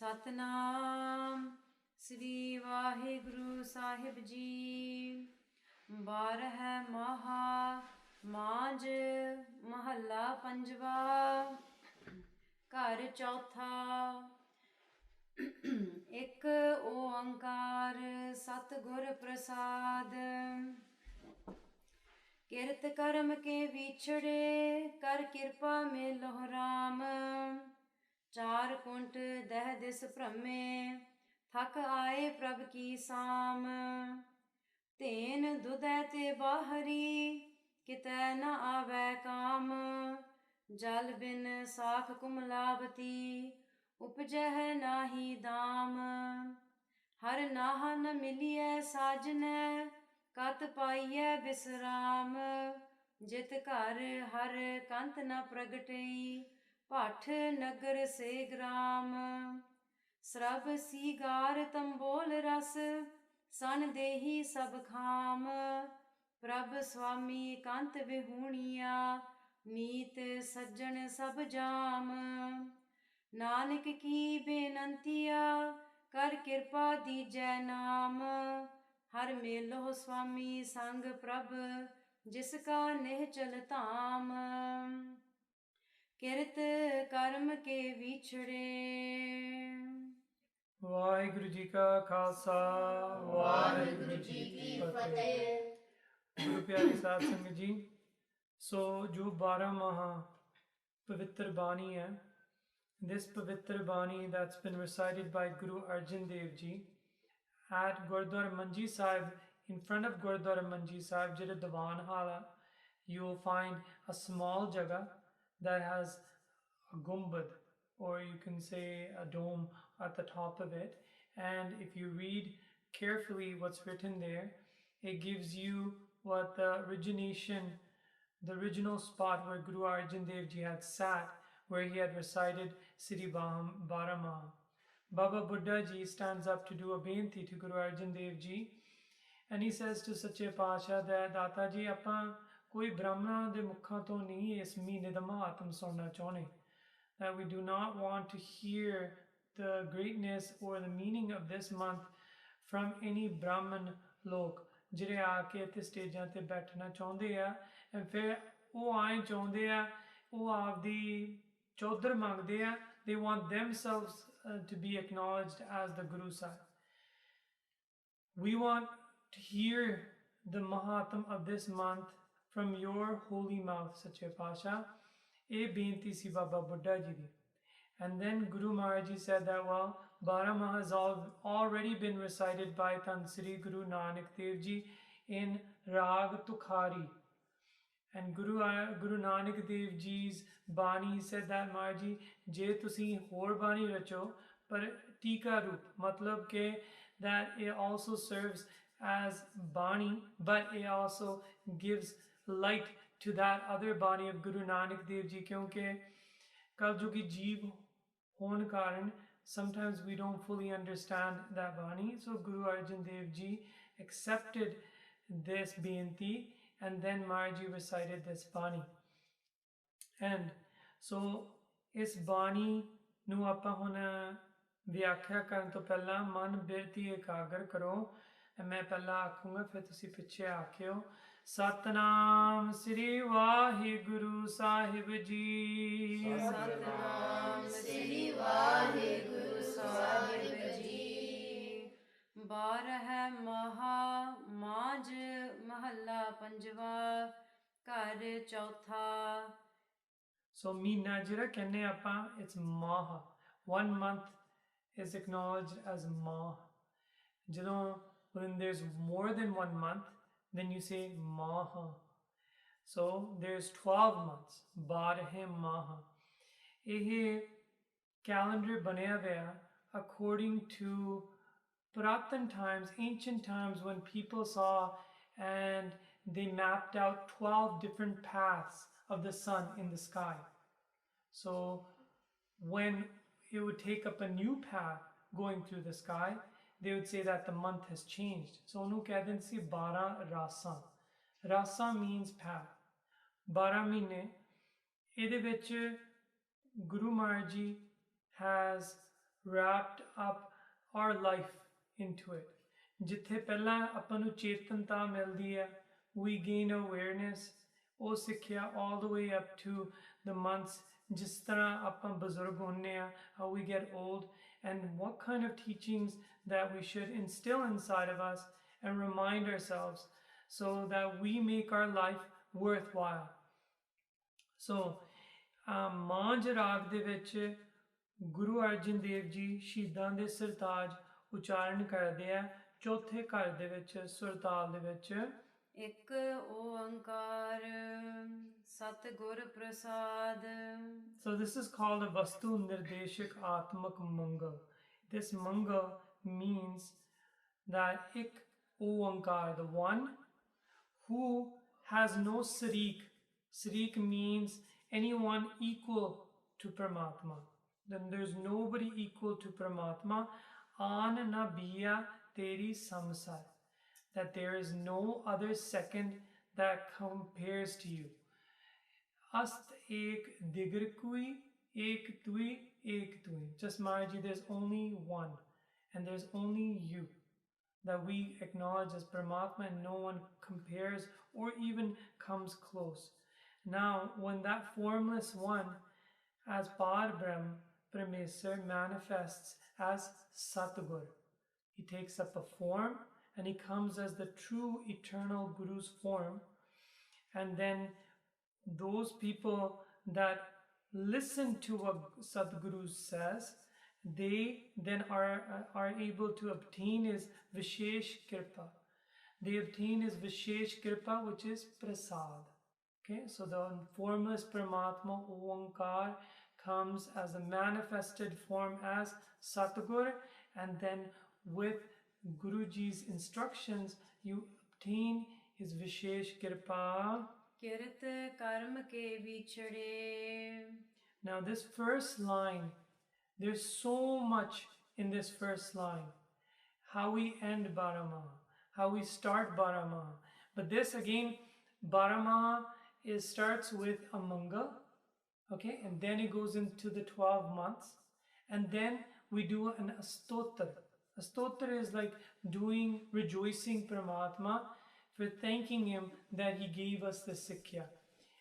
ਸਤਨਾਮ ਸ੍ਰੀ ਵਾਹਿਗੁਰੂ ਸਾਹਿਬ ਜੀ। 12 ਮਹਾ ਮਾਝ ਮਹੱਲਾ ਪੰਜਵਾ। ਘਰ ਚੌਥਾ। ਇੱਕ ਓੰਕਾਰ ਸਤਿਗੁਰ ਪ੍ਰਸਾਦ। ਕਿਰਤ ਕਰਮ ਕੇ ਵਿਛੜੇ ਕਰ ਕਿਰਪਾ ਮੇਲੋਂ ਰਾਮ। ਚਾਰ ਕੁੰਟ ਦਹਿ ਦਿਸ ਭ੍ਰਮੇ ਥਕ ਆਏ ਪ੍ਰਭ ਕੀ ਸਾਮ। ਧੇਨ ਦੁਧੈ ਤੇ ਬਾਹਰੀ ਕਿਤੈ ਨ ਆਵੈ ਕਾਮ। ਜਲ ਬਿਨ ਸਾਖ ਕੁਮਲਾਵਤੀ ਉਪਜਹਿ ਨਾਹੀ ਦਾਮ। ਹਰ ਨਾਹ ਨ ਮਿਲੀਐ ਸਾਜਨੈ ਕਤ ਪਾਈਐ ਬਿਸਰਾਮ। ਜਿਤ ਘਰ ਹਰ ਕੰਤ ਨ ਪ੍ਰਗਟਈ ਭੱਠ ਨਗਰ ਸੇ ਗ੍ਰਾਮ। ਸਰਬ ਸੀਗਾਰ ਤੰਬੋਲ ਰਸ ਸਨ ਦੇਹੀ ਸਭ ਖਾਮ। ਪ੍ਰਭ ਸੁਆਮੀ ਕੰਤ ਵਿਹੂਣੀਆ ਨੀਤ ਸੱਜਣ ਸਭ ਜਾਮ। ਨਾਨਕ ਕੀ ਬੇਨੰਤੀਆ ਕਰ ਕਿਰਪਾ ਦੀਜੈ ਨਾਮ। ਹਰ ਮੇਲੋ ਸੁਆਮੀ ਸੰਗ ਪ੍ਰਭ ਜਿਸ ਕਾ ਨਿਹਚਲ ਧਾਮ। ਕਿਰਤ ਕਰਮ ਕੇ ਵਿਛੜੇ। ਵਾਹਿਗੁਰੂ ਜੀ ਕਾ ਖਾਲਸਾ ਵਾਹਿਗੁਰੂ ਜੀ ਕੀ ਫਤਿਹ। ਗੁਰੂ ਪਿਆਰੀ ਸਾਧ ਸੰਗਤ ਜੀ, ਸੋ ਜੋ 12 ਮਹਾ ਪਵਿੱਤਰ ਬਾਣੀ ਹੈ, this pavitra bani that's been recited by Guru Arjan Dev Ji at Gurdwara Manji Sahib, in front of Gurdwara Manji Sahib, Jira Diwan Hala, you will find a small jaga that has a gumbad, or you can say a dome at the top of it. And if you read carefully what's written there, it gives you what the original spot where Guru Arjan Dev Ji had sat, where he had recited Sri Barama. Baba Buddha Ji stands up to do a beinti to Guru Arjan Dev Ji, and he says to Sache Pasha that Data Ji, ਆਪਾਂ ਕੋਈ ਬ੍ਰਾਹਮਣਾਂ ਦੇ ਮੁਖਾਂ ਤੋਂ ਨਹੀਂ ਇਸ ਮਹੀਨੇ ਦਾ ਮਹਾਤਮ ਸੁਣਨਾ ਚਾਹੁੰਦੇ, that we do not want to hear the greatness or the meaning of this month from any Brahman ਲੋਕ ਜਿਹੜੇ ਆ ਕੇ ਇੱਥੇ ਸਟੇਜਾਂ ਤੇ ਬੈਠਣਾ ਚਾਹੁੰਦੇ ਆ, and ਫਿਰ ਉਹ ਆਏ ਚਾਹੁੰਦੇ ਆ, ਉਹ ਆਪਦੀ ਚੌਧਰ ਮੰਗਦੇ ਆ, they want themselves to be acknowledged as the Guru Sahib. We want to hear the Mahatam of this month from your holy mouth, Sache Pasha. ਇਹ ਬੇਨਤੀ ਸੀ Baba Buddha Ji the. And then Guru Maharaj Ji said that, well, Barama has already been recited by Tan Sri Guru Nanak Dev Ji in Rag Tukhari. And Guru Nanak Dev Ji's Bani said that, Maharaj Ji, je tusi hor Bani racho, par tika roop, matlab ke that it also serves as Bani, but it also gives light to that other Bani of Guru Nanak Dev Ji, kyunke Kaljugi Jeev hon karan, sometimes we don't fully understand that Bani. So Guru Arjan Dev Ji accepted this beinti, and then Maharaj Ji recited this Bani. And so is Bani nu ਆਪਾਂ ਹੁਣ ਵਿਆਖਿਆ ਕਰਨ ਤੋਂ ਪਹਿਲਾਂ ਮਨ ਬਿਰਤੀ ਇਕਾਗਰ ਕਰੋ। ਮੈਂ ਪਹਿਲਾਂ ਆਖੂੰਗਾ, ਫਿਰ ਤੁਸੀਂ ਪਿੱਛੇ ਆਖਿਓ। ਸਤਨਾਮ ਸ੍ਰੀ ਵਾਹਿਗੁਰੂ ਸਾਹਿਬ ਜੀ। ਸਤਨਾਮ ਸ੍ਰੀ ਵਾਹਿਗੁਰੂ ਸਾਹਿਬ ਜੀ। 12 ਮਹਾ ਮਾਝ ਮਹੱਲਾ ਪੰਜਵਾ। ਘਰ ਚੌਥਾ। So ਮਹੀਨਾ ਜਿਹੜਾ ਕਹਿੰਦੇ ਆਪਾਂ, it's maha. 1 month is acknowledged as maha. ਜਦੋਂ when there's more than 1 month, then you say maha. So there's 12 months, 12 maha. ਇਹ calendar ਬਣਿਆ ਹੋਇਆ according to Puratan times, ancient times, when people saw and they mapped out 12 different paths of the sun in the sky. So when it would take up a new path going through the sky, they would say that the month has changed. So onu kehde si 12 rasa. Rasa means path. 12 mahine. Ede vich Guru Maharaj Ji has wrapped up our life into it. ਜਿੱਥੇ ਪਹਿਲਾਂ ਆਪਾਂ ਨੂੰ ਚੇਤਨਤਾ ਮਿਲਦੀ ਹੈ, we gain awareness, ਉਹ ਸਿੱਖਿਆ all the way up to the months, ਜਿਸ ਤਰ੍ਹਾਂ ਆਪਾਂ ਬਜ਼ੁਰਗ ਹੁੰਨੇ ਆ, how we get old, and what kind of teachings that we should instill inside of us and remind ourselves so that we make our life worthwhile. So, ਮਾਂਝ ਰਾਗ ਦੇ ਵਿੱਚ ਗੁਰੂ ਅਰਜਨ ਦੇਵ ਜੀ ਸ਼ਹੀਦਾਂ ਦੇ ਸਰਤਾਜ ਉਚਾਰਨ ਕਰਦੇ ਆ ਚੌਥੇ ਘਰ ਦੇ ਵਿੱਚ ਸੁਰਤਾਲ ਦੇ ਵਿੱਚ ਇੱਕ ਓੰਕਾਰ ਸਤਿਗੁਰ ਪ੍ਰਸਾਦ. So this is called a Vastu Nirdeshak Atmak Mangal. This Mangal means that Ik Oankar, the one who has no Sarik. Sarik means anyone equal to Paramatma. Then there's nobody equal to Paramatma. An na biya teri samsar. That there is no other second that compares to you. Ast ek digar kui, ek tui, ek tui. Just Maharaji, there's only one. And there's only you. That we acknowledge as Paramatma, and no one compares or even comes close. Now, when that formless one, as Parbrahm, Parameswar, manifests as Satgur, he takes up a form and he comes as the true eternal Guru's form. And then those people that listen to what Sadguru says, they then are able to obtain his Vishesh Kripa. They obtain his Vishesh Kripa, which is Prasad. Okay, so the formless Paramatma, Oankar, comes as a manifested form as Satgur, and then with Guruji's instructions, you obtain his Vishesh Kripa. Kirt karm ke bichade. Now this first line, there's so much in this first line. How we end Baramaha, how we start Baramaha. But this again, Baramaha, it starts with a Mangal, okay, and then it goes into the 12 months, and then we do an Astotra. Astotra is like rejoicing Paramatma for thanking him that he gave us the Sikhya.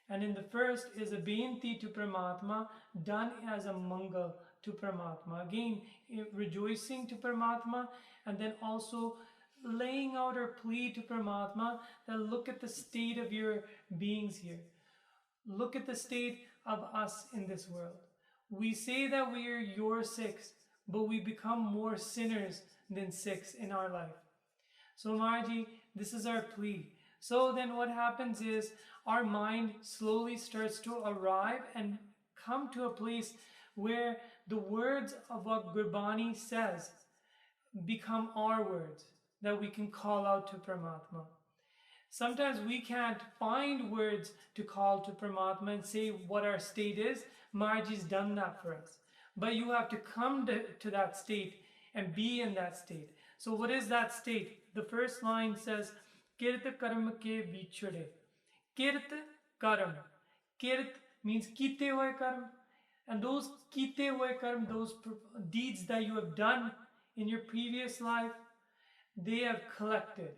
And in the first is a Beinti to Paramatma done as a Mangal to Paramatma. Again, rejoicing to Paramatma, and then also laying out our plea to Paramatma that look at the state of your beings here. Look at the state of us in this world. We say that we are your Sikhs, but we become more sinners than Sikhs in our life. So Maharaji, this is our plea. So then what happens is our mind slowly starts to arrive and come to a place where the words of what Gurbani says become our words that we can call out to Paramatma. Sometimes we can't find words to call to Paramatma and say what our state is. Maharaji's done that for us. But you have to come to that state and be in that state. So what is that state? The first line says, Kirt karam ke bichode. Kirt karam. Kirt means kite hoye karam. And those kite hoye karam, those deeds that you have done in your previous life, they have collected.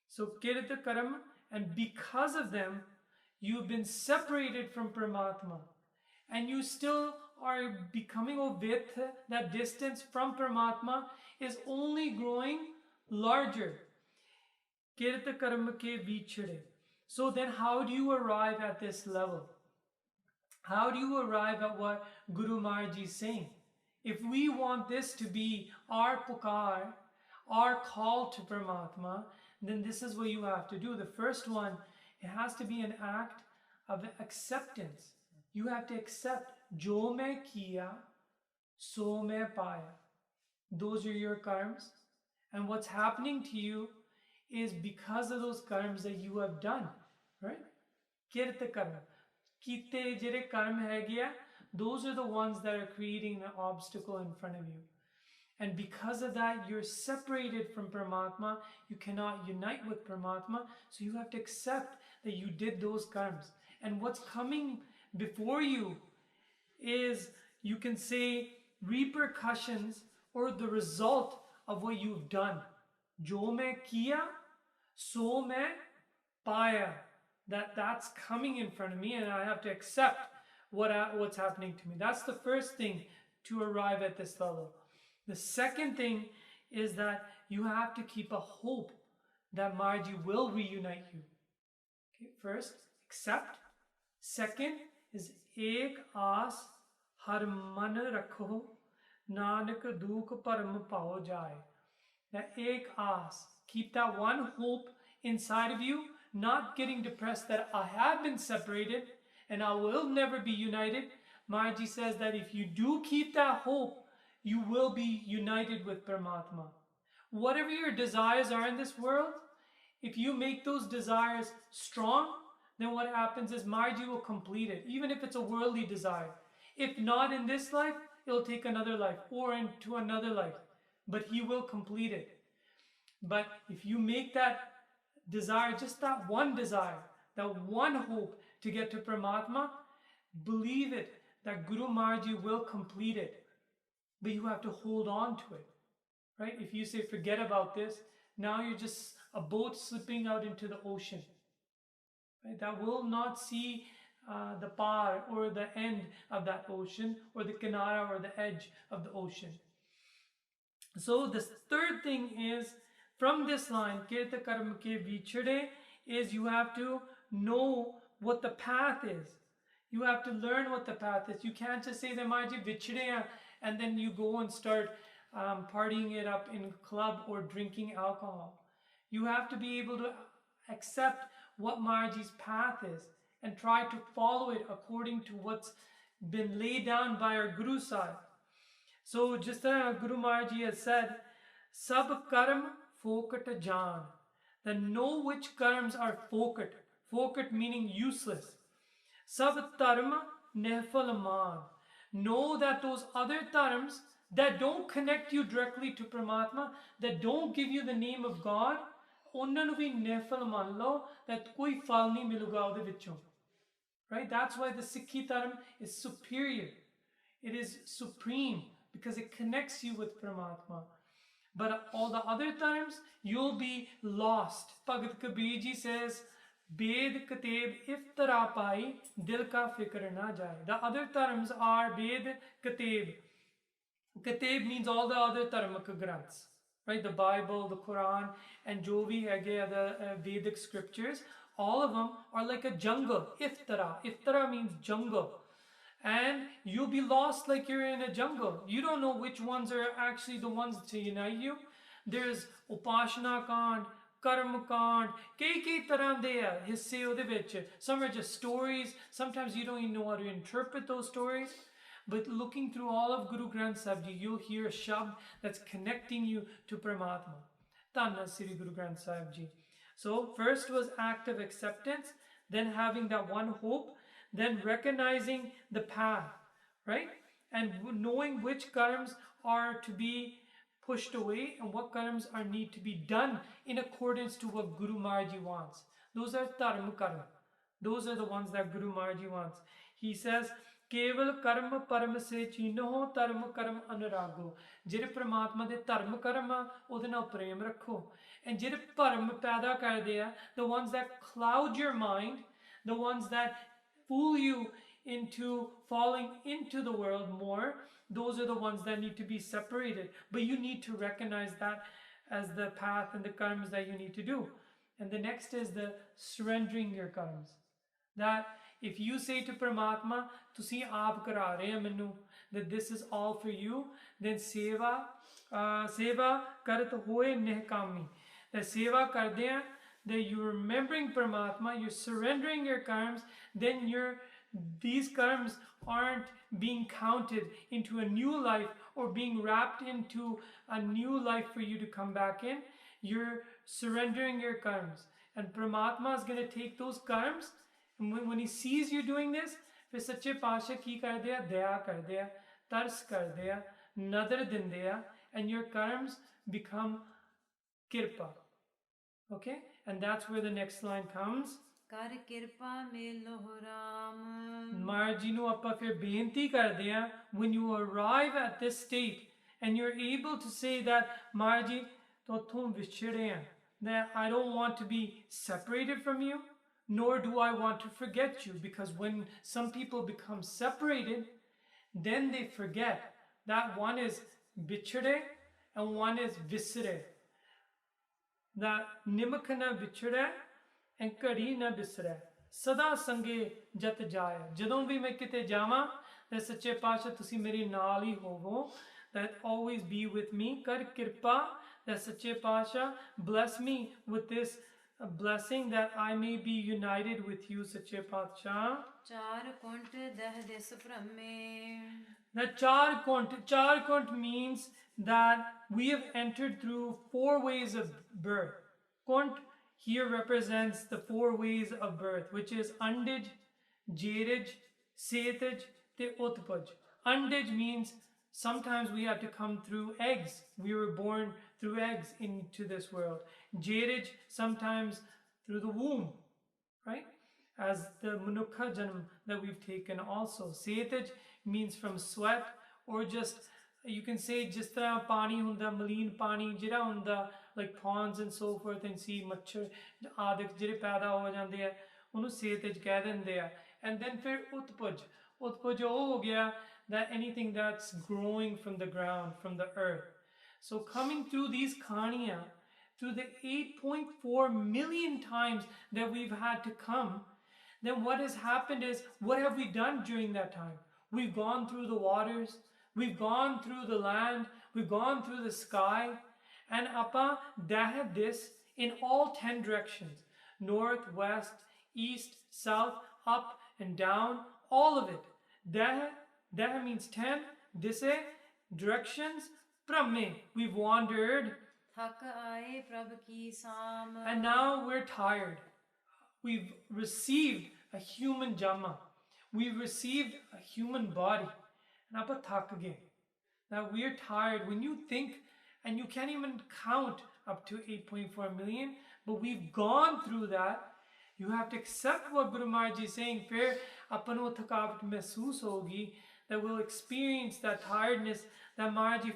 So Kirta Karam, and because of them, you've been separated from Paramatma. And you still are becoming Ovit, that distance from Paramatma is only growing larger. Kirta Karam ke bichade. So then how do you arrive at this level? How do you arrive at what Guru Maharaj is saying? If we want this to be our pukar, our call to Paramatma, then this is what you have to do. The first one, it has to be an act of acceptance. You have to accept, Jo main kiya, so main paya. Those are your karmas. And what's happening to you is because of those karmas that you have done. Right? Kirta karma. Kite jere karma hai gaya, those are the ones that are creating an obstacle in front of you. And because of that, you're separated from Paramatma. You cannot unite with Paramatma. So you have to accept that you did those karmas. And what's coming before you is, you can say, repercussions or the result of what you've done. Jo main kiya, so main paya. That's coming in front of me, and I have to accept what's happening to me. That's the first thing to arrive at this level. The second thing is that you have to keep a hope that Marji will reunite you. Okay, first, accept. Second is ek aas har man rakho, nanak dukh param pao jai. That ek aas, keep that one hope inside of you, not getting depressed that I have been separated and I will never be united. Marji says that if you do keep that hope, you will be united with Paramatma. Whatever your desires are in this world, if you make those desires strong, then what happens is Marji will complete it, even if it's a worldly desire. If not in this life, it'll take another life or into another life, but he will complete it. But if you make that desire, just that one desire, that one hope to get to Paramatma, believe it, that Guru Marji will complete it. But you have to hold on to it, right? If you say, forget about this, now you're just a boat slipping out into the ocean, right? That will not see the par or the end of that ocean, or the kinara or the edge of the ocean. So the third thing is, from this line, Kirta Karma Ke Vichade, is you have to know what the path is. You have to learn what the path is. You can't just say that Marji Vichade and then you go and start partying it up in a club or drinking alcohol. You have to be able to accept what Marji's path is and try to follow it according to what's been laid down by our Guru Sahib. So just as Guru Marji has said, Sab karm fokat jaan. Then know which karms are fokat. Fokat meaning useless. Sab dharma nefal maan. Know that those other dharms that don't connect you directly to Paramatma, that don't give you the name of God, ਉਹਨਾਂ ਨੂੰ ਵੀ ਨੇਫਲ ਮੰਨ ਲਓ, that ਕੋਈ ਫਲ ਨਹੀਂ ਮਿਲੂਗਾ ਉਹਦੇ ਵਿੱਚੋਂ. Right? That's why the Sikhi dharma is superior. It is supreme because it connects you with Paramatma. But all the other dharms, you'll be lost. Bhagat Kabir ji says, Ved Kateb iftara pai dil ka fikr na jaye. The other dharms are Ved Kateb. Kateb means all the other dharmic granths, right? The Bible, the Quran, and jo bhi hage the Vedic scriptures. All of them are like a jungle. Iftara. Iftara means jungle. And you'll be lost like you're in a jungle. You don't know which ones are actually the ones to unite you. There's Upashana Kand, Karma Kand, kei tarah de hisse ode vich. Some are just stories. Sometimes you don't even know how to interpret those stories. But looking through all of Guru Granth Sahib Ji, you'll hear a shabd that's connecting you to Paramatma. Tanna Sri Guru Granth Sahib Ji. So first was active acceptance, then having that one hope, then recognizing the path, right? And knowing which karms are to be pushed away and what karms are need to be done in accordance to what Guru Maharaj wants. Those are dharma karma. Those are the ones that Guru Maharaj wants. He says, Keval karma param se chinoho dharma karma anurago. Jire Paramatma de dharma karma ਉਹਦੇ ਨਾਲ ਪ੍ਰੇਮ ਰੱਖੋ. And ਜਿਹੜੇ ਭਰਮ ਪੈਦਾ ਕਰਦੇ ਆ, the ones that cloud your mind, the ones that fool you into falling into the world more, those are the ones that need to be separated. But you need to recognize that as the path and the karmas that you need to do. And the next is the surrendering your karmas. That if you say to Paramatma, ਤੁਸੀਂ ਆਪ ਕਰਾ ਰਹੇ ਹੋ ਮੈਨੂੰ, that this is all for you, then seva karat hoye nihkami. That seva ਕਰਦੇ ਆ, that you're remembering Paramatma, you're surrendering your karmas, then these karmas aren't being counted into a new life or being wrapped into a new life for you to come back in. You're surrendering your karmas. And Paramatma is going to take those karmas, and when he sees you doing this, फिर सच्चे पातशाह की कर दिया, दया कर दिया, तरस कर दिया, नदर दिन दिया, and your karmas become kirpa. Okay? And that's where the next line comes. ਕਰ ਕਿਰਪਾ ਮੇਲੋ ਰਾਮ Maharaj Ji ਨੂੰ ਆਪਾਂ ਫਿਰ ਬੇਨਤੀ ਕਰਦੇ ਹਾਂ, when you arrive at this state and you're able to say that Maharaj Ji ਤੋਥੋਂ ਵਿਛੜੇ ਹਾਂ, that I don't want to be separated from you, nor do I want to forget you, because when some people become separated, then they forget that one is vichade and one is visare. That nimak na vichade and kari na visare. Sada sange jat jaya. Jadon vi main kite jawa, that sache paasha tusi meri naal hi hovo, that always be with me. Kar kirpa, that sache paasha bless me with this blessing, that I may be united with you, sache paasha. ਚਾਰ ਕੁੰਟ ਦਹ ਦਿਸ ਭ੍ਰਮੇ That char kunt means that we have entered through 4 ways of birth. Kunt here represents the 4 ways of birth, which is Andij, Jerij, Setij, te Utpaj. Andij means sometimes we have to come through eggs. We were born through eggs into this world. Jerij, sometimes through the womb, right? As the Manukha Janam that we've taken also. Setij means from sweat, or just, you can say, just pani hunda, maleen pani, jira hunda, like ponds and so forth, and see machhar adik jire paida ho jande hai, unu Setij keh dende hai. And then fir Utpaj. Utpaj ho gaya, that anything that's growing from the ground, from the earth. So coming through these khaniya, through the 8.4 million times that we've had to come, then what has happened is, what have we done during that time? We've gone through the waters, we've gone through the land, we've gone through the sky, and apa dahed this in all 10 directions, north, west, east, south, up and down, all of it. Dah means 10, dise, directions, prame, we've wandered, ਥਕ ਆਏ ਪ੍ਰਭ ਕੀ ਸਾਮ and now we're tired. We've received a human jama. We've received a human body. And apa thak gaye. That we're tired. When you think, and you can't even count up to 8.4 million, but we've gone through that, you have to accept what Guru Maharaj is saying. Fir apano thakavat mehsoos hogi, that we'll experience that tiredness, that Maharaj ji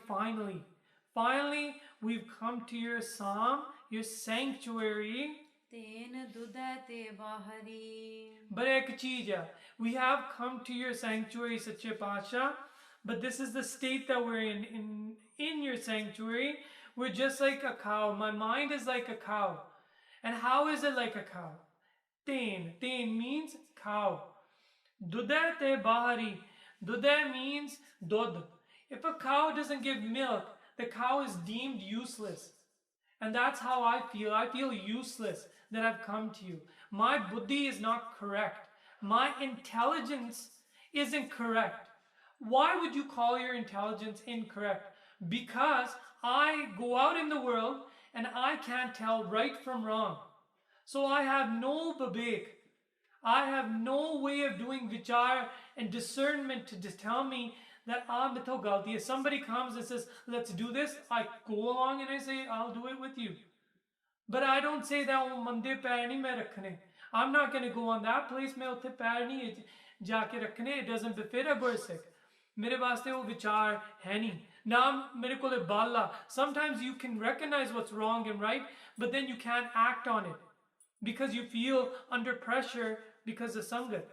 finally, we've come to your Sam, your sanctuary. ਤੇਨ ਦੁਧੈ ਤੇ ਬਾਹਰੀ But ek cheez hai, we have come to your sanctuary, Sache Pasha, but this is the state that we're in your sanctuary. We're just like a cow. My mind is like a cow. And how is it like a cow? Teen means cow. Dudhe te bahari. Dudhe means dod. If a cow doesn't give milk, the cow is deemed useless. And that's how I feel. I feel useless that I've come to you. My buddhi is not correct. My intelligence isn't correct. Why would you call your intelligence incorrect? Because I go out in the world and I can't tell right from wrong. So I have no babek. I have no way of doing vichar and discernment to tell me that mito galti. If somebody comes and says, let's do this, I go along and I say, I'll do it with you. But I don't say that mande pair nahi main rakhne. I'm not going to go on that place. Main utthe pair nahi jaake rakhne. It doesn't befit a Gursikh. Mere vaste wo vichar hai nahi. Now mere kole balla. Sometimes you can recognize what's wrong and right, but then you can't act on it because you feel under pressure because of sangat.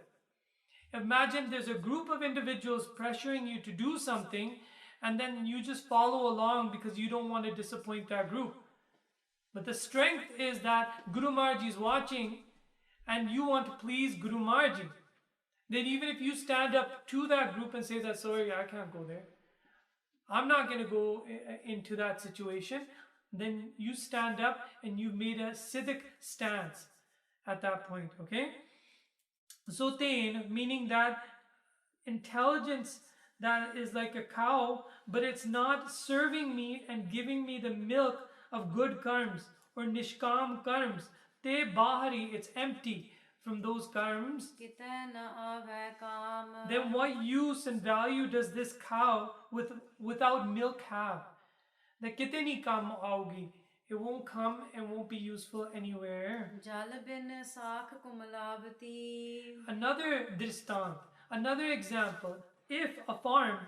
Imagine there's a group of individuals pressuring you to do something, and then you just follow along because you don't want to disappoint that group. But the strength is that Guru Maharaj is watching and you want to please Guru Maharaj. Then even if you stand up to that group and say that, sorry, I can't go there, I'm not going to go into that situation, then you stand up and you've made a Siddhic stance at that point, okay? So Tain, meaning that intelligence that is like a cow, but it's not serving me and giving me the milk of good karms or nishkam karms. Te bahari, it's empty from those karms. ਕਿਤੈ ਨ ਆਵੈ ਕਾਮ Then what use and value does this cow without milk have? That kite nahi kam aogi. It won't come and won't be useful anywhere. Jal bin saakh kumlavati. Another dristant, another example. If a farm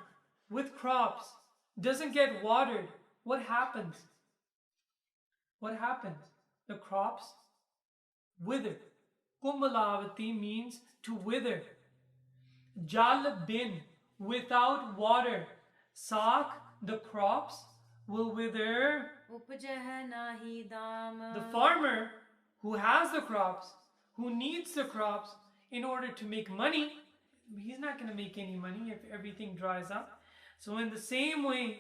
with crops doesn't get watered, what happens? What happens? The crops wither. Kumalavati means to wither. Jal bin, without water. Sak, the crops, will wither. Upjah nahi dam. The farmer who has the crops, who needs the crops in order to make money, he's not going to make any money if everything dries up. So in the same way,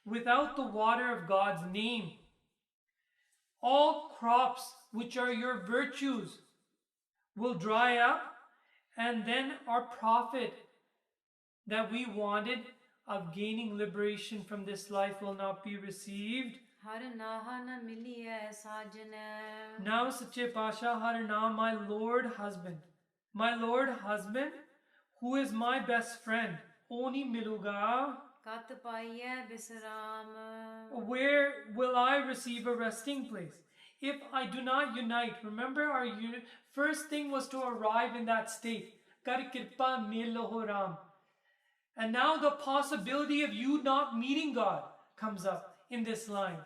without the water of God's name, all crops which are your virtues will dry up, and then our profit that we wanted of gaining liberation from this life will not be received. Har naha na miliye sajne. Now Sache Pasha Har Na, my Lord husband, who is my best friend, Oni Miluga, Kat paiye bisram. where will I receive a resting place? If I do not unite, remember our first thing was to arrive in that state. Kar kirpa melo ram. And now the possibility of you not meeting God comes up in this line.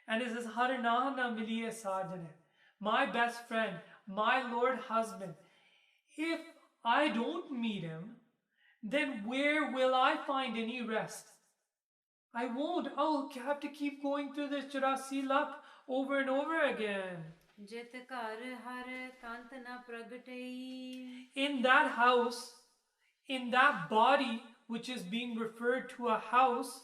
And it says, Har na na miliye sajane, my best friend, my Lord husband. If I don't meet him, then where will I find any rest? I won't. I'll have to keep going through this Churasi lap over and over again. Jit kar har kant na pragatei. In that house, in that body which is being referred to a house,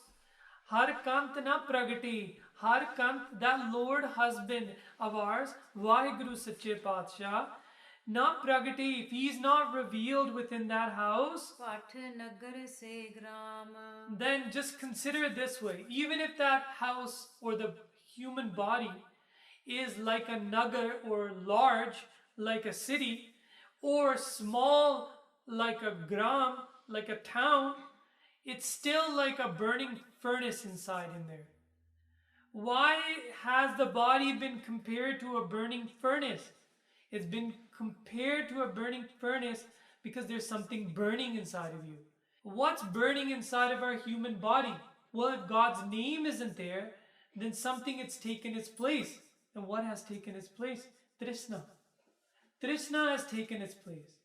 Har Kant na pragati, Har Kant, that Lord husband of ours, Vaheguru Sache Patsha, not pragati, if he is not revealed within that house, Path nagar se gram. then just consider it this way. Even if that house or the human body is like a nagar or large like a city, or small like a gram, like a town, it's still like a burning furnace inside in there. Why has the body been compared to a burning furnace? It's been compared to a burning furnace because there's something burning inside of you. What's burning inside of our human body? Well, if God's name isn't there, then something has taken its place. And what has taken its place? Trishna. Trishna has taken its place.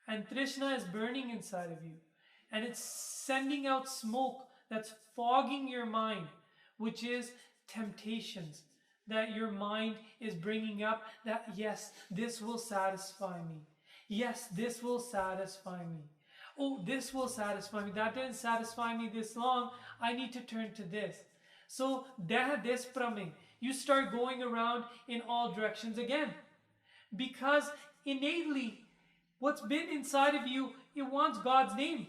And Trishna is burning inside of you. And it's sending out smoke that's fogging your mind, which is temptations that your mind is bringing up, that yes, this will satisfy me. Yes, this will satisfy me. Oh, this will satisfy me. That didn't satisfy me this long. I need to turn to this. So, this praming, you start going around in all directions again. Because innately, what's been inside of you, it wants God's name.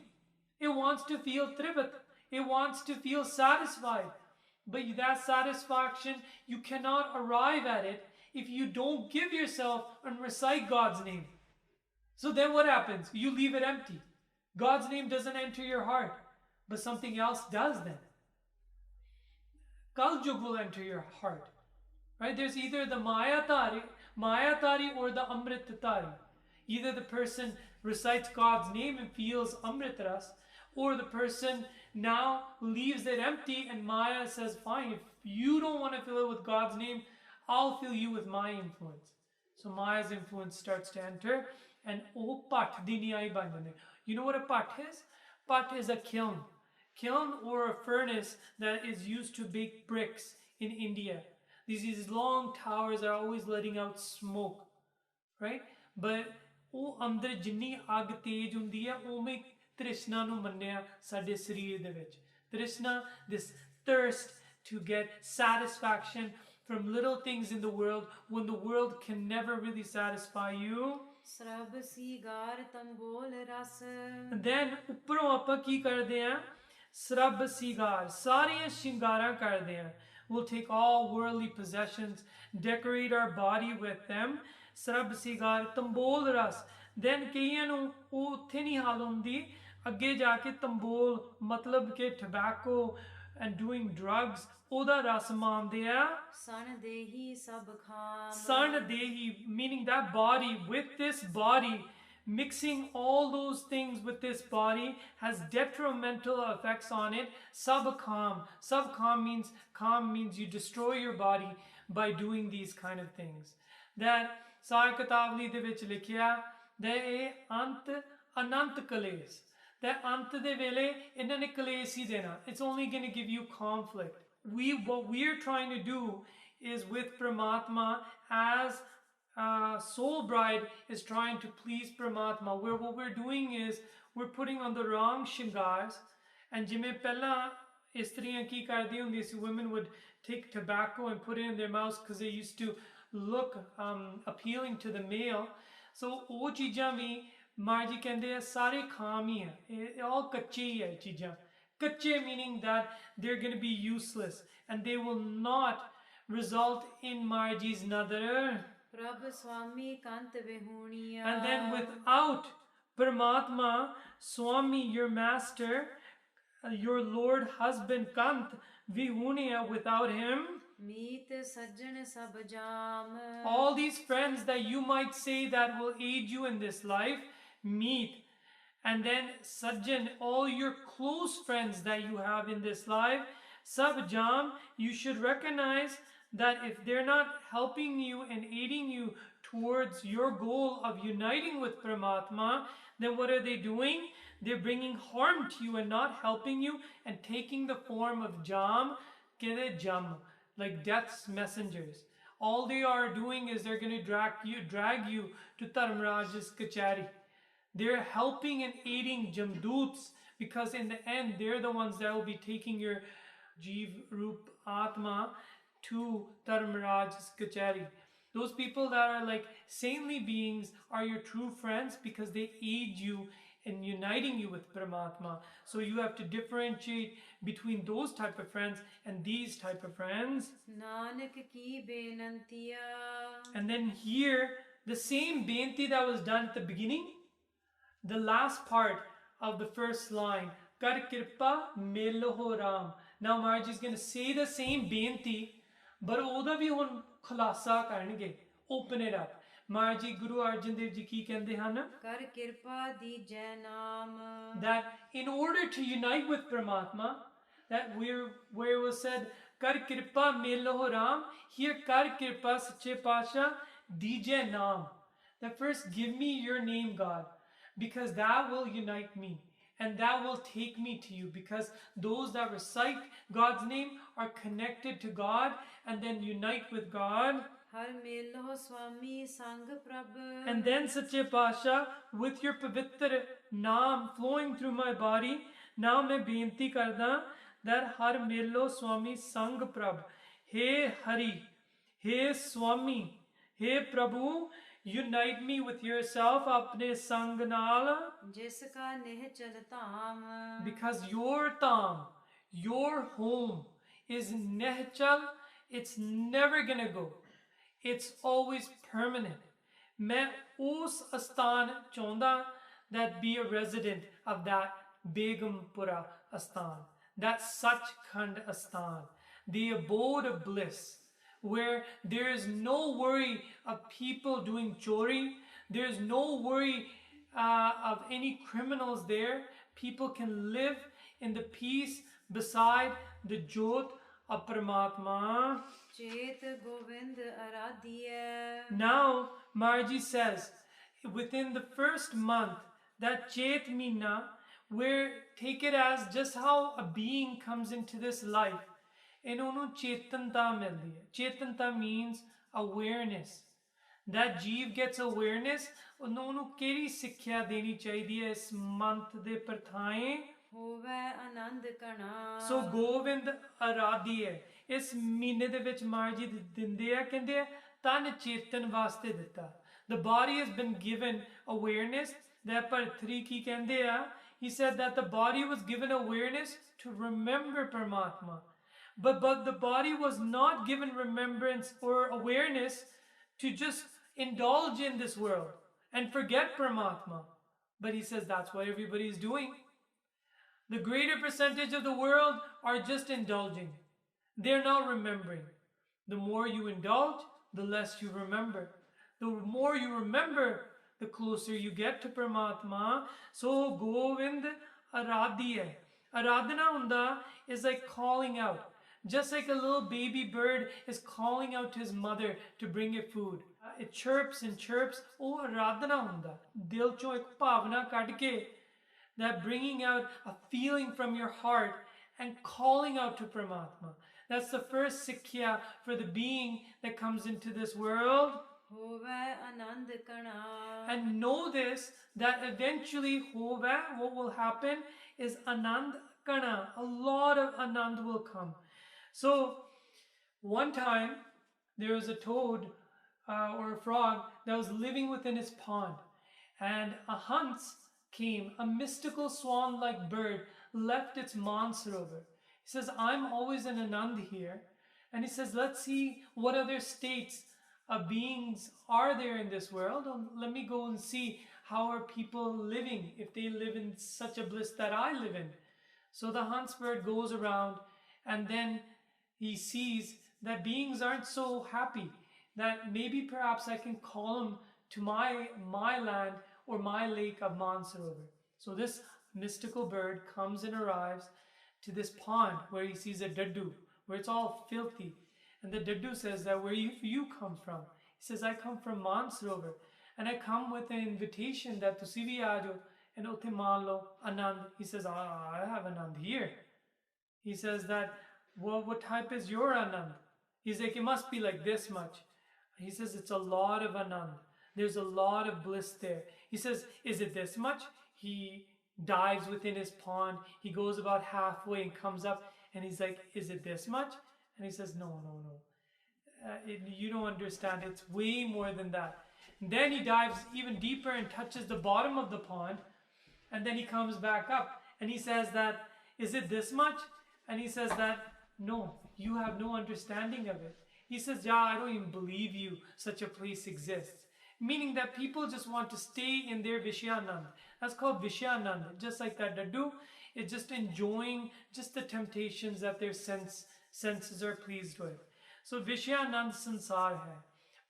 It wants to feel trivat. It wants to feel satisfied. But that satisfaction, you cannot arrive at it if you don't give yourself and recite God's name. So then what happens? You leave it empty. God's name doesn't enter your heart, but something else does then. Kaljug will enter your heart. Right? There's either the Maya Tari or the Amrit Tari. Either the person recites God's name and feels Amrit Ras, or the person now leaves it empty and Maya says, fine, if you don't want to fill it with God's name, I'll fill you with my influence. So Maya's influence starts to enter, and oh pat diniyai bandhane. You know what a pat is? Pat is a kiln. Kiln or a furnace that is used to bake bricks in India. These long towers are always letting out smoke, right? But ਉਹ ਅੰਦਰ ਜਿੰਨੀ ਅੱਗ ਤੇਜ਼ ਹੁੰਦੀ ਹੈ ਉਵੇਂ ਤ੍ਰਿਸ਼ਨਾ ਨੂੰ ਮੰਨਿਆ ਸਾਡੇ ਸਰੀਰ ਦੇ ਵਿੱਚ. Trishna, this thirst to get satisfaction from little things in the world when the world can never really satisfy you. Srab sigar tambol ras. And then ਉੱਪਰੋਂ ਆਪਾਂ ਕੀ ਕਰਦੇ ਹਾਂ? Srab sigar, ਸਾਰੀਆਂ ਸ਼ਿੰਗਾਰਾਂ ਕਰਦੇ ਹਾਂ. We'll take all worldly possessions, decorate our body with them. Srab sigar tambol ras. Then ਕਈਆਂ ਨੂੰ ਉਹ ਉੱਥੇ ਨਹੀਂ ਹਾਲ ਹੁੰਦੀ, ਅੱਗੇ ਜਾ ਕੇ ਤੰਬੋਲ ਮਤਲਬ ਕਿ tobacco, and doing drugs, oda ras mande a san dehi sab kham. San dehi, meaning that body, with this body, mixing all those things with this body has detrimental effects on it. Sub calm means you destroy your body by doing these kind of things. That Sar Katavli de vich likhya that ਇਹ ਅੰਤ ਅਨੰਤ ਕਲੇਸ਼ that ਅੰਤ ਦੇ ਵੇਲੇ ਇਹਨਾਂ ਨੇ ਕਲੇਸ਼ ਹੀ ਦੇਣਾ. It's only going to give you conflict. What we're trying to do is with Paramatma as soul bride is trying to please Paramatma, where what we're doing is we're putting on the wrong shingars. And ਜਿਵੇਂ ਪਹਿਲਾਂ ਇਸਤਰੀਆਂ ਕੀ ਕਰਦੀ ਹੁੰਦੀ ਸੀ, women would take tobacco and put it in their mouths because they used to look appealing to the male. So ਉਹ ਚੀਜ਼ਾਂ ਵੀ ਮਾਂ ਜੀ ਕਹਿੰਦੇ ਆ ਸਾਰੇ ਖਾਮ ਹੀ ਹੈ, ਇਹ all ਕੱਚੇ ਹੀ ਹੈ ਚੀਜ਼ਾਂ. Kache meaning that they're going to be useless and they will not result in Marji's nadar. Prabh Swami Kant Vihuniya. And then without Paramatma, Swami, your master, your Lord husband Kant Vihuniya, without him, Meet Sajjan Sab Jam. all these friends that you might say that will aid you in this life, meet. And then Sajjan, all your close friends that you have in this life, Sab Jam, you should recognize that if they're not helping you and aiding you towards your goal of uniting with Paramatma, then what are they doing? They're bringing harm to you and not helping you and taking the form of Jam, Kede Jam, like death's messengers. All they are doing is they're going to drag you to Dharmaraj's Kachari. They're helping and aiding Jamdoots because in the end, they're the ones that will be taking your Jeev Roop Atma to Dharmaraj's Kachari. Those people that are like saintly beings are your true friends because they aid you in uniting you with Paramatma. So you have to differentiate between those type of friends and these type of friends. Nanak ki benantiya. And then here, the same benti that was done at the beginning, the last part of the first line, Kar Kirpa Meloho Ram. Now Maharaj is going to say the same benti, but oda vi hun khulasa karnge, open it up. Maharaj ji, Guru Arjan Dev Ji ki kende han? Kar Kirpa Dijai Naam. That in order to unite with Paramatma, that where it was said, Kar Kirpa Meloho Ram, here Kar Kirpa Sache Pasha Dijai Naam. That first give me your name, God. Because that will unite me and that will take me to you, because those that recite God's name are connected to God and then unite with God. Har Melo Swami Sang Prabh. And then Sache Pasha, with your pavitra naam flowing through my body, now मैं बेनती करदा that Har Melo Swami Sang Prabh, He Hari, He Swami, He Prabhu, unite me with yourself apne sang naal, Jiska Neh Chal Tam. because your tam, your home is nehchal, it's never gonna go, it's always permanent. Main us astan chaunda that be a resident of that Begumpura Astan, that Sachkhand Astan, the abode of bliss, where there is no worry of people doing chori, there is no worry of any criminals there. People can live in the peace beside the Jot of Paramatma. Chet Govind Aradhya. Now, Marji says, within the first month, that Chet Meena, where take it as just how a being comes into this life, and ਉਹਨੂੰ ਚੇਤਨਤਾ ਮਿਲਦੀ ਹੈ. ਚੇਤਨਤਾ means awareness. That Jeev gets awareness, ਉਹਨੂੰ ਕਿਹੜੀ ਸਿੱਖਿਆ ਦੇਣੀ ਚਾਹੀਦੀ ਹੈ ਇਸ month ਦੇ ਪ੍ਰਥਾਏ? ਹੋਵੇ ਆਨੰਦ ਕਣਾ. So ਗੋਵਿੰਦ ਆਰਾਧੀ ਹੈ. ਇਸ ਮਹੀਨੇ ਦੇ ਵਿੱਚ ਮਾਰ ਜੀ ਦਿੰਦੇ ਆ, ਕਹਿੰਦੇ ਆ ਤਨ ਚੇਤਨ ਵਾਸਤੇ ਦਿੱਤਾ. The body has been given awareness. that Pardeep ਕੀ ਕਹਿੰਦੇ ਆ? He said that the body was given awareness to remember Paramatma. But the body was not given remembrance or awareness to just indulge in this world and forget Paramatma. But he says that's what everybody is doing. The greater percentage of the world are just indulging. They're not remembering. The more you indulge, the less you remember. The more you remember, the closer you get to Paramatma. So Govind Aradhya. Aradhana Hunda is like calling out. Just like a little baby bird is calling out to his mother to bring it food. It chirps and chirps. Oh, Aradhana Hunda. Dil cho ek bhavna kad ke. That bringing out a feeling from your heart and calling out to Paramatma. That's the first sikkha for the being that comes into this world. And know this, that eventually what will happen is Anand Kana. A lot of Anand will come. So one time there was a toad or a frog that was living within his pond, and a Hans came, a mystical swan-like bird, left its Mansarovar. He says, I'm always in Anand here. And he says, let's see what other states of beings are there in this world. Let me go and see how are people living, if they live in such a bliss that I live in. So the Hans bird goes around, and then he sees that beings aren't so happy, that maybe perhaps I can call them to my land or my lake of Mansarovar. So this mystical bird comes and arrives to this pond where he sees a daddu, where it's all filthy. And the daddu says that, where you come from? He says, I come from Mansarovar, and I come with an invitation that tusi vi aajo and utte maan lo Anand. He says, I have Anand here. He says that, well, what type is your Anand? He's like, it must be like this much. He says, it's a lot of Anand. There's a lot of bliss there. He says, is it this much? He dives within his pond. He goes about halfway and comes up, and he's like, is it this much? And he says, no. You don't understand. It's way more than that. And then he dives even deeper and touches the bottom of the pond. And then he comes back up, and he says that, is it this much? And he says that, no, you have no understanding of it. He says, yeah, I don't even believe you. Such a place exists. Meaning that people just want to stay in their Vishyanand. That's called Vishyanand. Just like that daddu, it's just enjoying just the temptations that their senses are pleased with. So Vishyanand sansar hai.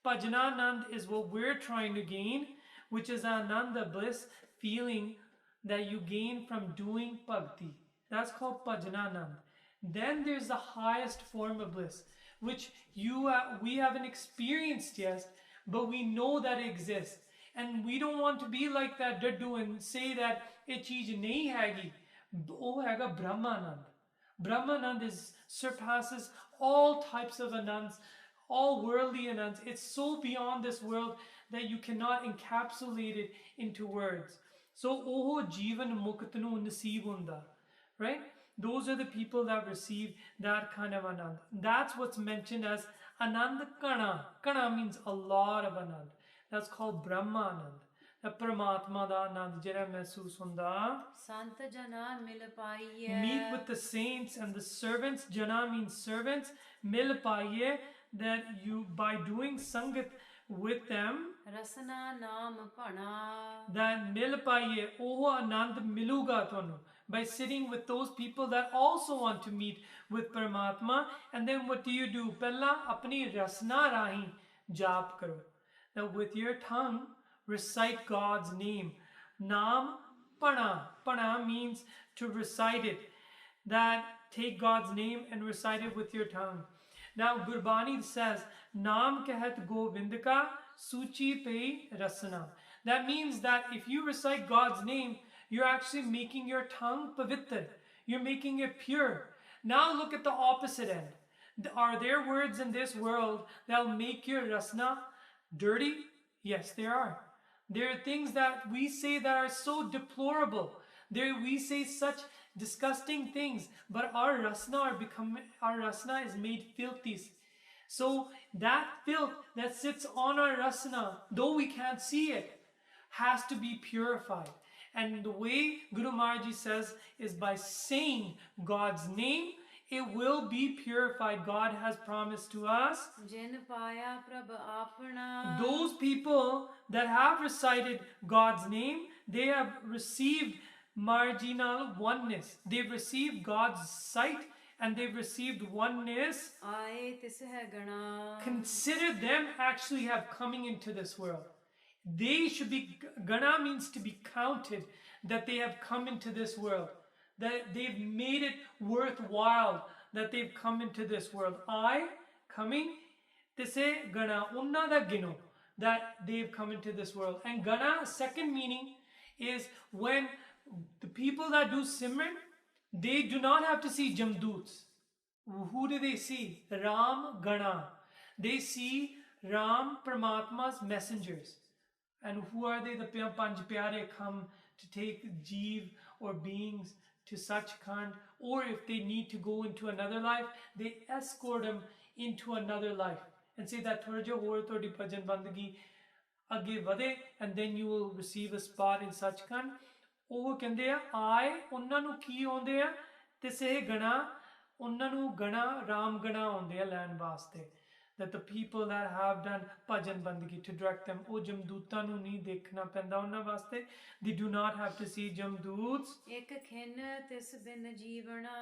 Bhajananand is what we're trying to gain, which is Ananda bliss, feeling that you gain from doing bhakti. That's called Bhajananand. Then there's the highest form of bliss, which we haven't experienced yet, but we know that it exists. And we don't want to be like that daddu and say that ये चीज नहीं हैगी. वो हैगा Brahmanand. Brahmanand surpasses all types of anands, all worldly anands. It's so beyond this world that you cannot encapsulate it into words. So oho jivan muktanu nasib hunda, right? Those are the people that receive that kind of anand. That's what's mentioned as Anand Kana. Kana means a lot of Anand. That's called Brahmanand. The Paramatma da Anand jira mehsoos hunda. Sant jana mil paiye. Meet with the saints and the servants. Jana means servants. Mil paiye, that you, by doing sangat with them, Rasana naam pana. that mil paiye, oh Anand miluga tonu. By sitting with those people that also want to meet with Paramatma. And then what do? Pehla apni rasna rahi jaap karo. Now with your tongue, recite God's name. Naam pana. Pana means to recite it. That take God's name and recite it with your tongue. Now Gurbani says, Naam kahat govindka suchi pe rasana. That means that if you recite God's name, you're actually making your tongue pavitr. You're making it pure. Now look at the opposite end. Are there words in this world that will make your rasna dirty? Yes, there are. There are things that we say that are so deplorable. We say such disgusting things, but our rasna is made filthy. So that filth that sits on our rasna, though we can't see it, has to be purified. And the way Guru Maharaj says is by saying God's name, it will be purified. God has promised to us. Jin paya prabh apna. Those people that have recited God's name, they have received marginal oneness. They've received God's sight and they've received oneness. ਆਏ ਤਿਸ ਹੈ ਗਣਾ Consider them actually have coming into this world. They should be, gana means to be counted, that they have come into this world, that they've made it worthwhile, that they've come into this world. I, coming, tise gana, unna da gino, that they've come into this world. And gana, second meaning, is when the people that do Simran, they do not have to see Jamdoots. Who do they see? Ram Gana. They see Ram, Paramatma's messengers. And who are they? The Panch Pyare come to take jeev or beings to Sachkhand, or if they need to go into another life, they escort them into another life and say that Thorja or Thodi Bhajan Bandagi Age Vade, and then you will receive a spot in Sachkhand. ਉਹ ਕਹਿੰਦੇ ਆ ਆਏ ਉਹਨਾਂ ਨੂੰ ਕੀ ਆਉਂਦੇ ਆ ਤੇ ਸੇ ਗਣਾ ਉਹਨਾਂ ਨੂੰ ਗਣਾ ਰਾਮ ਗਣਾ ਆਉਂਦੇ ਆ ਲੈਣ ਵਾਸਤੇ that the people that have done bhajan bandagi to direct them ਉਹ ਜਮਦੂਤਾਂ ਨੂੰ ਨਹੀਂ ਦੇਖਣਾ ਪੈਂਦਾ ਉਹਨਾਂ ਵਾਸਤੇ they do not have to see jamdoots ਇੱਕ ਖਿਨ ਤਿਸ ਬਿਨ ਜੀਵਣਾ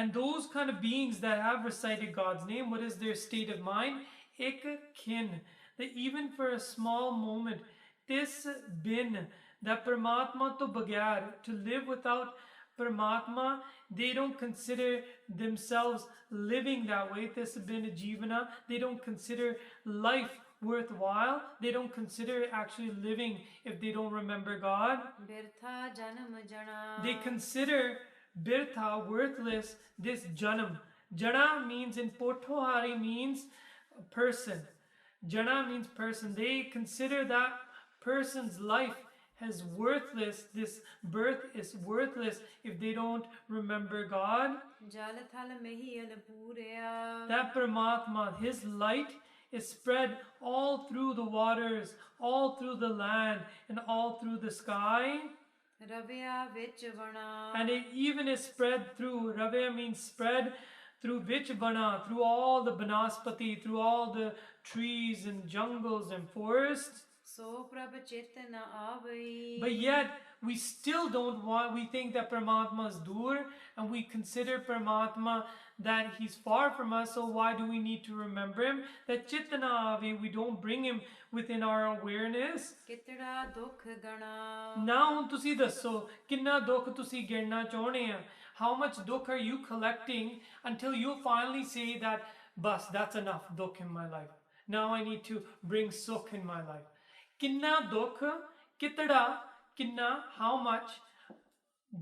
and those kind of beings that have recited God's name, what is their state of mind? Ik khin, that even for a small moment tis bin, that Paramatma to bagyar, to live without Paramatma, they don't consider themselves living that way. This has been a jivana. They don't consider life worthwhile. They don't consider actually living if they don't remember God. ਬਿਰਥਾ ਜਨਮ ਜਣਾ They consider birtha, worthless, this janam. Jana means in Potohari means person. Jana means person. They consider that person's life as worthless, this birth is worthless if they don't remember God. ਜਲ ਥਲ ਮਹੀਲ ਪੂਰਿਆ That Paramatma, his light is spread all through the waters, all through the land, and all through the sky. ਰਵਿਆ ਵਿੱਚ ਬਣਾ And it even is spread through, Ravya means spread, through Vichbana, through all the Banaspati, through all the trees and jungles and forests. ਸੋ ਪ੍ਰਭ ਚਿਤ ਨ ਆਵਈ But yet, we still don't want, we think that Paramatma is dur, and we consider Paramatma that he's far from us, so why do we need to remember him? That Chitana Avi, we don't bring him within our awareness. ਕਿਤੜਾ ਦੁਖ ਗਣਾ Now, ਤੁਸੀਂ ਦੱਸੋ, ਕਿੰਨਾ ਦੁੱਖ ਤੁਸੀਂ ਗਿਣਨਾ ਚਾਹੁੰਦੇ ਆ? How much dukh are you collecting until you finally say that, bas, that's enough dukh in my life. Now I need to bring sukh in my life. Kinna dukh, kitda, kinna, how much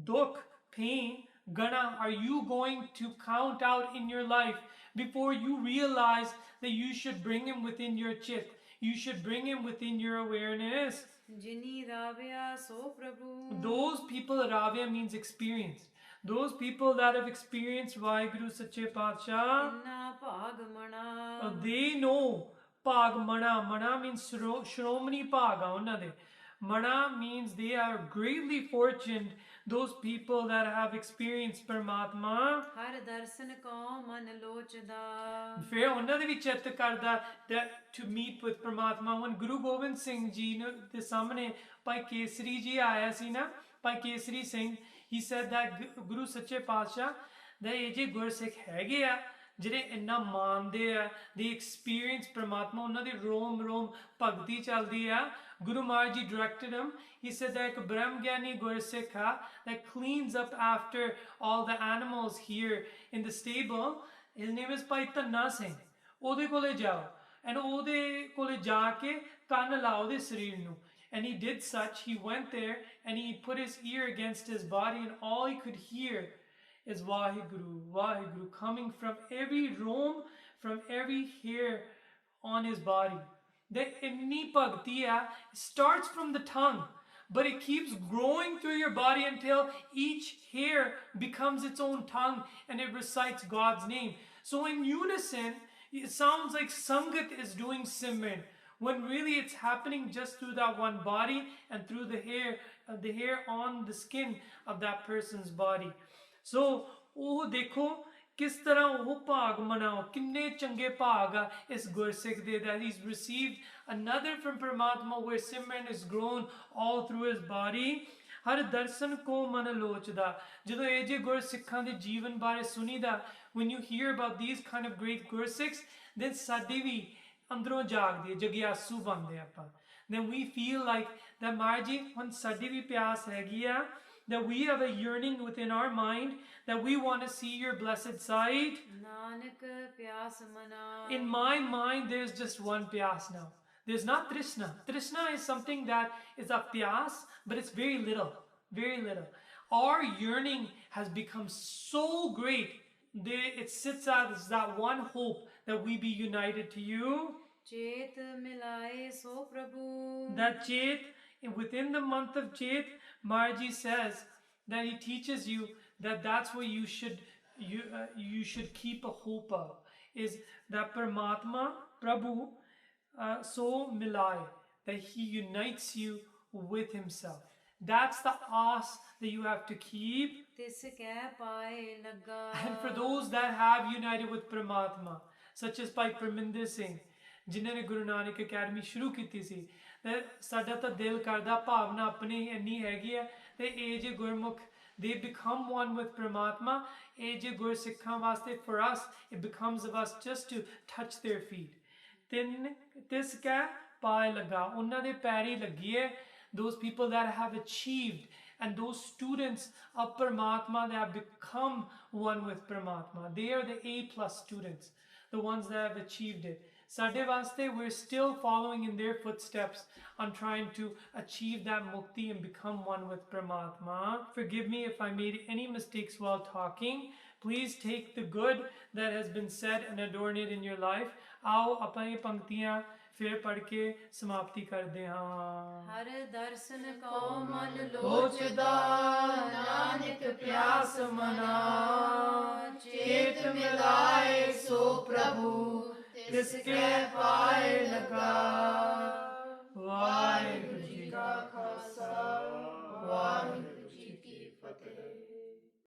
dukh, pain, gana are you going to count out in your life before you realize that you should bring him within your chit, you should bring him within your awareness? ਜਿਨੀ ਰਾਵਿਆ ਸੋ ਪ੍ਰਭੂ Those people, Ravya means experienced. Those people that have experienced Vaheguru Sache Paatshah, ਇੰਨਾ ਭਾਗ ਮਣਾ they know Pag Mana. Mana means Shromani Paga. Mana means they are greatly fortunate, those people that have experienced Paramatma. ਹਰ ਦਰਸ਼ਨ ਕੋ ਮਨ ਲੋਚਦਾ ਫਿਰ ਉਹਨਾਂ ਦੇ ਵੀ ਚਿੱਤ ਕਰਦਾ that to meet with Paramatma. When Guru Gobind Singh ji ਦੇ ਸਾਹਮਣੇ ਭਾਈ ਕੇਸਰੀ ਜੀ ਆਇਆ ਸੀ ਨਾ, ਭਾਈ ਕੇਸਰੀ Singh, he said that Guru Sache Paatshah, that ਇਹ ਜੇ ਗੁਰਸਿੱਖ ਹੈਗੇ ਆ ਜਿਹੜੇ ਇੰਨਾ ਮੰਨਦੇ ਆ, they experience Paramatma, ਉਹਨਾਂ ਦੀ ਰੋਮ ਰੋਮ ਭਗਤੀ ਚੱਲਦੀ ਆ. Guru Maharaj Ji directed him. He said that a Brahmgyani Gursikha that cleans up after all the animals here in the stable. His name is Bhai Tanna Singh. ਉਹਦੇ ਕੋਲੇ ਜਾਓ and ਉਹਦੇ ਕੋਲੇ ਜਾ ਕੇ ਕੰਨ ਲਾਓ ਉਹਦੇ ਸਰੀਰ ਨੂੰ. And he did such. He went there and he put his ear against his body, and all he could hear is Vaheguru, Vaheguru, coming from every roam, from every hair on his body. The inni bhakti starts from the tongue, but it keeps growing through your body until each hair becomes its own tongue and it recites God's name. So in unison, it sounds like Sangat is doing Simran, when really it's happening just through that one body and through the hair on the skin of that person's body. So, ਉਹ ਦੇਖੋ ਕਿਸ ਤਰ੍ਹਾਂ ਉਹ ਭਾਗ ਮਨਾਓ, ਕਿੰਨੇ ਚੰਗੇ ਭਾਗ ਆ ਇਸ ਗੁਰਸਿੱਖ ਦੇ, that he's received another from Paramatma where Simran is grown all through his body. ਹਰ ਦਰਸ਼ਨ ਕੋ ਮਨ ਲੋਚਦਾ ਜਦੋਂ ਇਹ ਜੇ ਗੁਰਸਿੱਖਾਂ ਦੇ ਜੀਵਨ ਬਾਰੇ ਸੁਣੀਦਾ when you hear about these kind of great ਗੁਰਸਿੱਖs then ਸਾਡੀ ਵੀ ਅੰਦਰੋਂ ਜਾਗਦੀ ਹੈ ਜਗਿਆਸੂ ਬਣਦੇ ਆਪਾਂ then we feel like that Maharaj ji ਹੁਣ ਸਾਡੀ ਵੀ ਪਿਆਸ ਹੈਗੀ ਆ that we have a yearning within our mind that we want to see your blessed sight. Nanak ਪਿਆਸ ਮਨਾ In my mind there's just one piyas now. There's not trishna. Trishna is something that is a piyas, but it's very little, very little. Our yearning has become so great. It sits as that one hope that we be united to you. ਚੇਤ ਮਿਲਾਏ ਸੋ ਪ੍ਰਭੂ That Chet, within the month of Chet, Maharaji says that he teaches you that that's what you should keep a hope of, is that Paramatma, Prabhu, so milai, that he unites you with himself. That's the aas that you have to keep. ਤਿਸ ਕੈ ਪਾਏ ਲੱਗਾ And for those that have united with Paramatma, such as Bhai Parminder Singh, ਜਿਨ੍ਹਾਂ ਨੇ Guru Nanak academy ਸ਼ੁਰੂ ਕੀਤੀ ਸੀ ਤੇ ਸਾਡਾ ਤਾਂ ਦਿਲ ਕਰਦਾ ਭਾਵਨਾ ਆਪਣੀ ਇੰਨੀ ਹੈਗੀ ਹੈ ਤੇ ਇਹ ਜੇ ਗੁਰਮੁਖ they become one with Paramatma ਇਹ ਜੇ ਗੁਰਸਿੱਖਾਂ ਵਾਸਤੇ for us it becomes of us just to touch their feet ਤਿਸ ਕੈ ਪਾਏ ਲੱਗਾ ਉਹਨਾਂ ਦੇ ਪੈਰੀ ਲੱਗੀਏ those people that have achieved and those students of Paramatma that have become one with Paramatma they are the A+ students the ones that have achieved it. Sade vaste, we're still following in their footsteps on trying to achieve that mukti and become one with Paramatma. Forgive me if I made any mistakes while talking. Please take the good that has been said and adorn it in your life. Aao apani panktiyan फिर पढ़ के समाप्ति करते हाँ ਹਰ ਦਰਸ਼ਨ Q ਮਨ ਲੋਚਦਾ ਨਾਨਕ ਪਿਆਸ ਮਨਾ ਚੇਤ ਮਿਲਾਏ ਸੋ ਪ੍ਰਭੂ ਤਿਸ ਕੇ ਪਾਏ ਲਗਾ ਵਾਹਿਗੁਰੂ